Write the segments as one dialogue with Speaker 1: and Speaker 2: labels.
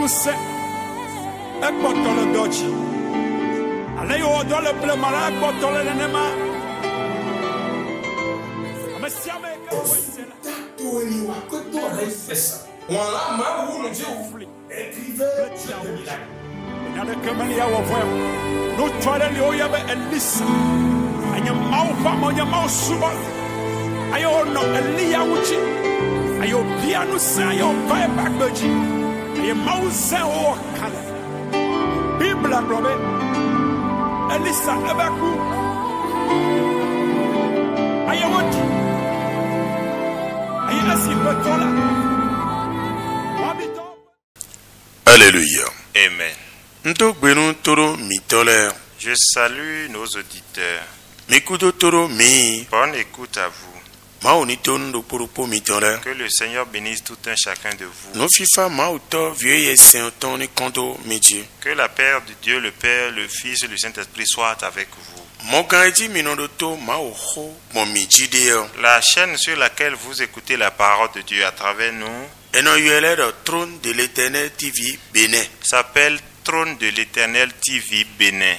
Speaker 1: nous c'est un bâton le doji. Allez au dans le bleu malade bâton le nema. Mais si avec no twale le oya be elisa anya mau pa mo nya mau suba ayo no elia wuchi ayo bia no sa ayo vai back beji ayo mau se o kala bibla robe elisa abaku ayo wuchi ayo asi betola wabito.
Speaker 2: Alléluia.
Speaker 3: Amen. Je salue nos auditeurs. Bonne écoute à vous. Que le Seigneur bénisse tout un chacun de vous. Que la paix de Dieu, le Père, le Fils et le Saint-Esprit soient avec vous. La chaîne sur laquelle vous écoutez la parole de Dieu à travers nous s'appelle Trône de l'Éternel TV Bénin.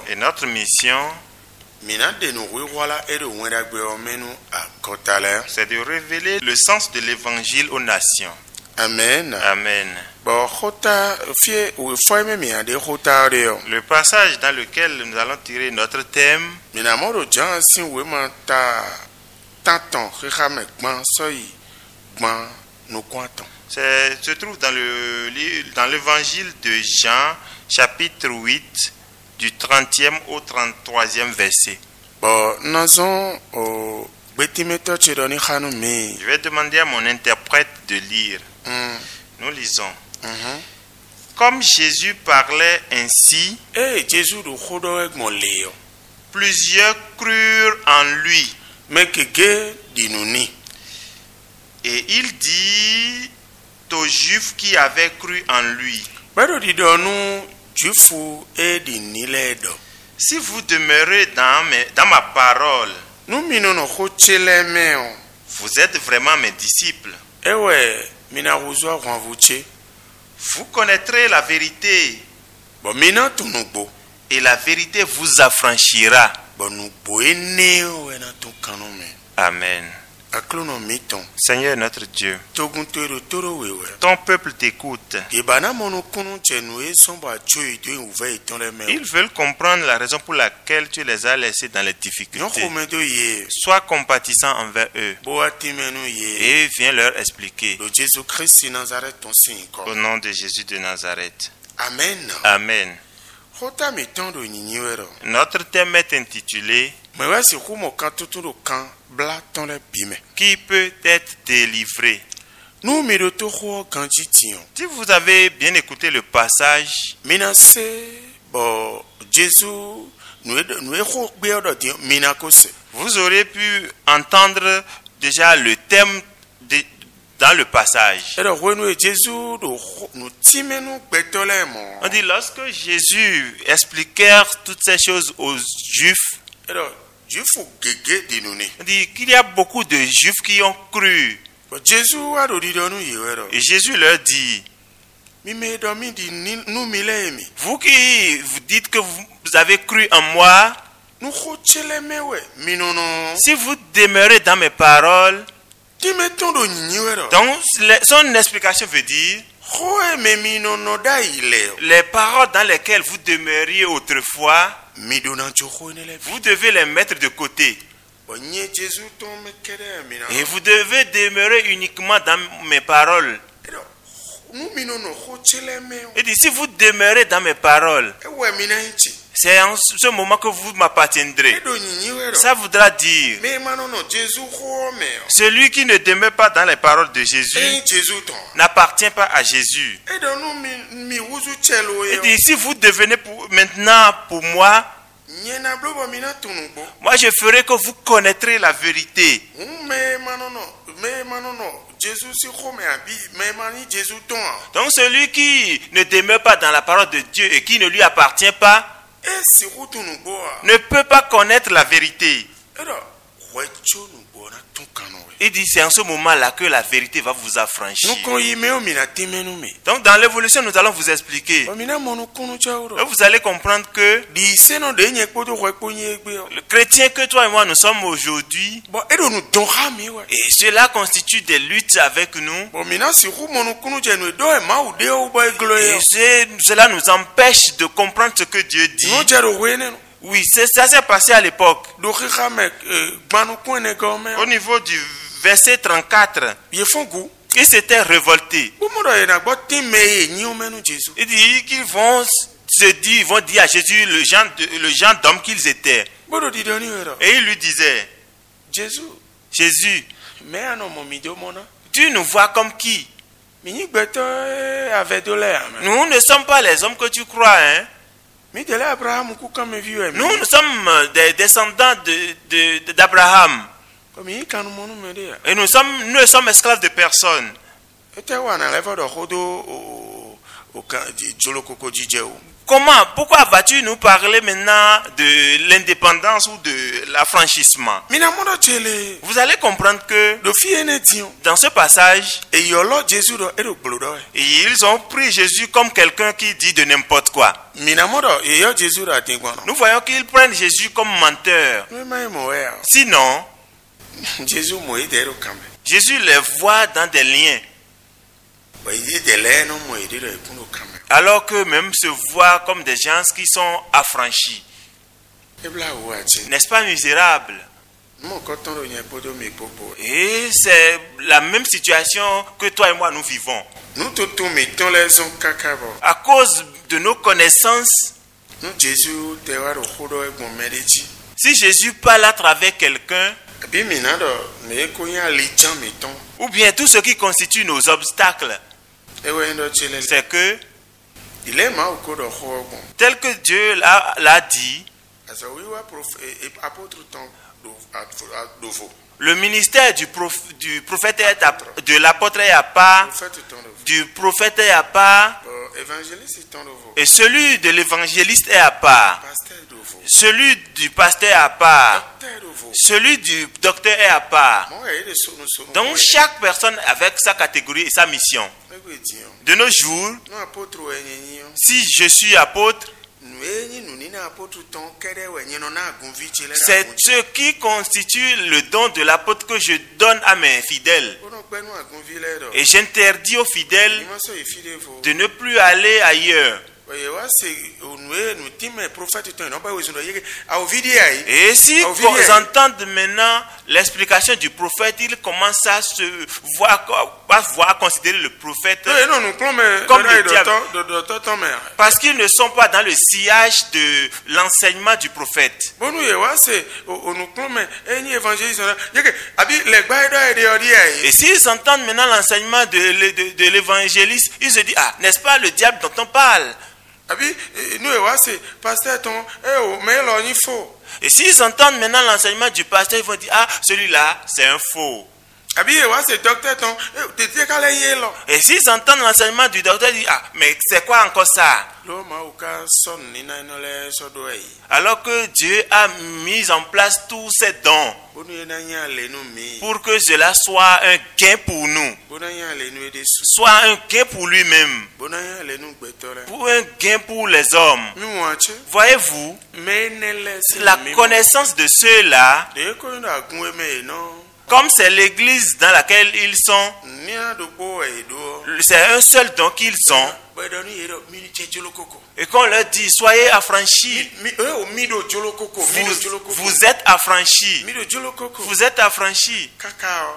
Speaker 3: Et notre mission, c'est de révéler le sens de l'évangile aux nations.
Speaker 2: Amen.
Speaker 3: Amen. Le passage dans lequel nous allons tirer notre thème se trouve dans l'évangile de Jean, chapitre 8, du 30e au 33e verset. Je vais demander à mon interprète de lire. Nous lisons. Comme Jésus parlait ainsi, plusieurs crurent en lui. Et il dit aux Juifs qui avaient cru en lui, si vous demeurez dans ma parole, vous êtes vraiment mes disciples. Vous connaîtrez la vérité et la vérité vous affranchira. Amen. Seigneur notre Dieu, ton peuple t'écoute. Ils veulent comprendre la raison pour laquelle tu les as laissés dans les difficultés. Sois compatissant envers eux et viens leur expliquer. Au nom de Jésus de Nazareth.
Speaker 2: Amen.
Speaker 3: Amen. Notre thème est intitulé Qui peut être délivré? Si vous avez bien écouté le passage, vous aurez pu entendre déjà le thème dans le passage. On dit lorsque Jésus expliquait toutes ces choses aux Juifs, on dit qu'il y a beaucoup de Juifs qui ont cru. Et Jésus leur dit, vous qui vous dites que vous avez cru en moi, si vous demeurez dans mes paroles, donc son explication veut dire les paroles dans lesquelles vous demeuriez autrefois, vous devez les mettre de côté. Et vous devez demeurer uniquement dans mes paroles. Et dit, si vous demeurez dans mes paroles, c'est en ce moment que vous m'appartiendrez. Ça voudra dire, celui qui ne demeure pas dans les paroles de Jésus n'appartient pas à Jésus. Et dit, si vous devenez maintenant pour moi, moi je ferai que vous connaîtrez la vérité. Donc celui qui ne demeure pas dans la parole de Dieu et qui ne lui appartient pas ne peut pas connaître la vérité. Il dit c'est en ce moment-là que la vérité va vous affranchir. Donc dans l'évolution, nous allons vous expliquer. Et vous allez comprendre que le chrétien que toi et moi nous sommes aujourd'hui, et cela constitue des luttes avec nous. Et cela nous empêche de comprendre ce que Dieu dit. Oui, ça s'est passé à l'époque. Au niveau du verset 34, ils s'étaient révoltés. Il dit qu'ils vont se dire, ils vont dire à Jésus le genre d'homme qu'ils étaient. Et ils lui disaient, Jésus, tu nous vois comme qui? Nous ne sommes pas les hommes que tu crois, hein? Nous sommes des descendants d'Abraham. Et nous sommes esclaves de personne. Comment? Pourquoi vas-tu nous parler maintenant de l'indépendance ou de l'affranchissement? Vous allez comprendre que dans ce passage, ils ont pris Jésus comme quelqu'un qui dit de n'importe quoi. Nous voyons qu'ils prennent Jésus comme menteur. Sinon, Jésus les voit dans des liens. Alors que même se voient comme des gens qui sont affranchis. N'est-ce pas misérable? Et c'est la même situation que toi et moi nous vivons. À cause de nos connaissances, si Jésus parle à travers quelqu'un, ou bien tout ce qui constitue nos obstacles, c'est que tel que Dieu l'a dit, le ministère du prophète de l'apôtre est à part, du prophète est à part, et celui de l'évangéliste est à part, celui du pasteur est à part, celui du docteur est à part. Donc chaque personne avec sa catégorie et sa mission. De nos jours, si je suis apôtre, c'est ce qui constitue le don de l'apôtre que je donne à mes fidèles. Et j'interdis aux fidèles de ne plus aller ailleurs. Et si ils entendent maintenant l'explication du prophète, ils commencent à se voir considérer le prophète comme le diable. Parce qu'ils ne sont pas dans le sillage de l'enseignement du prophète. Et s'ils entendent maintenant l'enseignement de l'évangéliste, ils se disent, ah, n'est-ce pas le diable dont on parle? Et s'ils entendent maintenant l'enseignement du pasteur, ils vont dire, ah, celui-là, c'est un faux. Et s'ils entendent l'enseignement du docteur, ils disent, ah, mais c'est quoi encore ça? Alors que Dieu a mis en place tous ces dons pour que cela soit un gain pour nous, soit un gain pour lui-même, pour un gain pour les hommes. Voyez-vous, la connaissance de ceux-là, comme c'est l'église dans laquelle ils sont, c'est un seul don qu'ils ont. Et qu'on leur dit, soyez affranchis. Vous êtes affranchis. Vous êtes affranchis.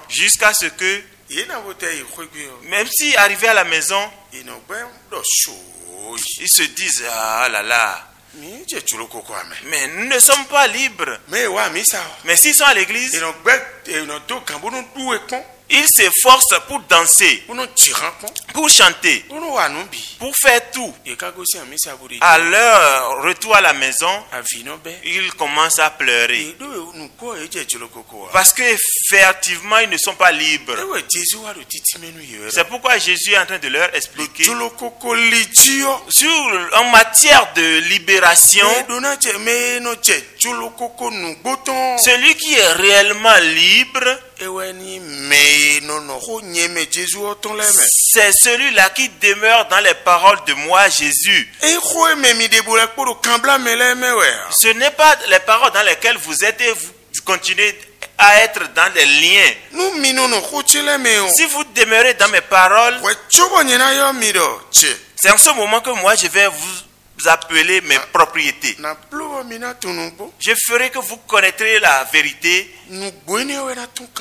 Speaker 3: Jusqu'à ce que, même si arrivé à la maison, ils se disent, ah là là, mais nous ne sommes pas libres. Mais s'ils sont à l'église, Il s'efforce pour danser, pour chanter, pour faire tout. À leur retour à la maison, ils commencent à pleurer. Parce qu'effectivement, ils ne sont pas libres. C'est pourquoi Jésus est en train de leur expliquer en matière de libération, celui qui est réellement libre, c'est celui-là qui demeure dans les paroles de moi, Jésus. Ce n'est pas les paroles dans lesquelles vous êtes et vous continuez à être dans des liens. Si vous demeurez dans mes paroles, c'est en ce moment que moi je vais vous appeler mes propriétés. Je ferai que vous connaîtrez la vérité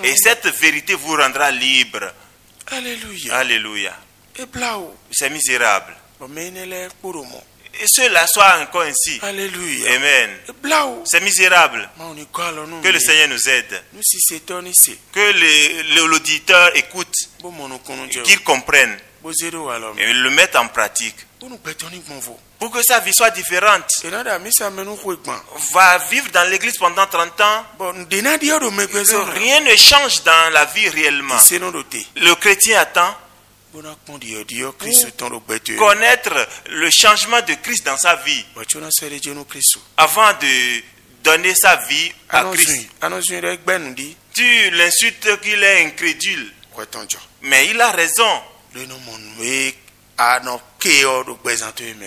Speaker 3: et cette vérité vous rendra libre.
Speaker 1: Alléluia.
Speaker 3: Alléluia. C'est misérable. Et cela soit encore ainsi.
Speaker 1: Alléluia.
Speaker 3: Amen. C'est misérable. Que le Seigneur nous aide. Que l'auditeur écoute, qu'il comprenne et le mette en pratique. Pour que sa vie soit différente. Va vivre dans l'église pendant 30 ans. Rien ne change dans la vie réellement. Le chrétien attend connaître le changement de Christ dans sa vie avant de donner sa vie à Christ. Tu l'insultes qu'il est incrédule, mais il a raison.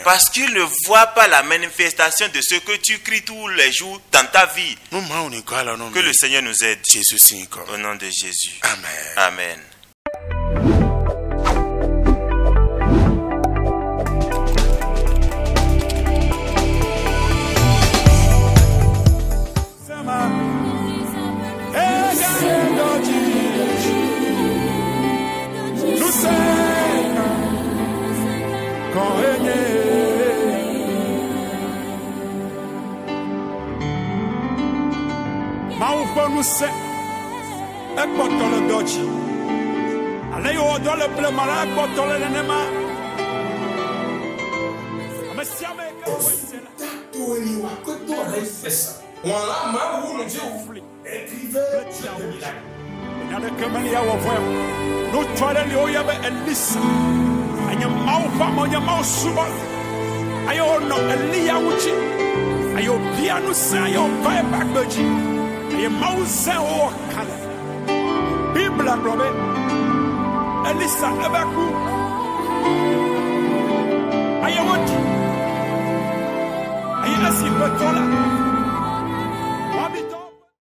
Speaker 3: Parce qu'il ne voit pas la manifestation de ce que tu cries tous les jours dans ta vie. Que le Seigneur nous aide. Au nom de Jésus.
Speaker 1: Amen.
Speaker 3: Amen.
Speaker 1: Nous c'est un bottle d'oji. Allez au dans le bleu malade, bottle de nema. Aye mauze o kala Bible robe Elisa ebaku aye woti aye asi betola